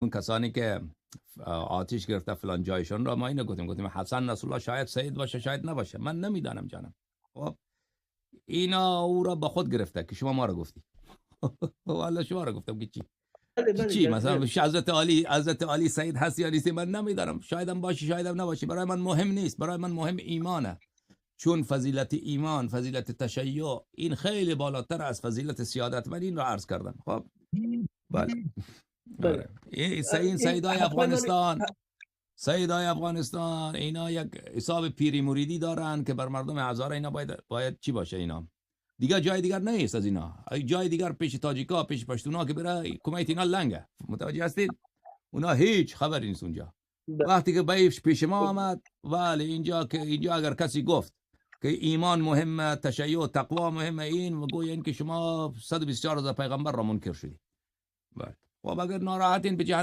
اون کسانی که آتش گرفته فلان جایشون را ما اینو گفتیم حسن نصرالله شاید سید باشه شاید نباشه، من نمیدانم جانم. خب اینا او را با خود گرفته که شما ما را گفتی. والله شما را گفتم که چی مثلا حضرت علی سید هست یا نیست من نمیدانم، شایدم باشه شایدم نباشه، برای من مهم نیست، برای من مهم ایمانه، چون فضیلت ایمان، فضیلت تشیع این خیلی بالاتر از فضیلت سیادت. من این را عرض کردم. خب بله آره. این سیدای افغانستان اینا یک حساب پیری مریدی دارن که بر مردم هزاره. اینا باید چی باشه؟ اینا دیگه جای دیگر نیست از اینا. جای دیگر پیش تاجیکا پیش پشتونا که بره کمیت اینا لنگه، متوجه هستید؟ اونا هیچ خبری نیست اونجا. وقتی که پیش ما آمد ولی اینجا اگر کسی گفت که ایمان مهمه، تشیع تقوا مهمه، این گویا که شما 124 پیغمبر را منکر شدی. بله خب اگر ناراحتین به جهنم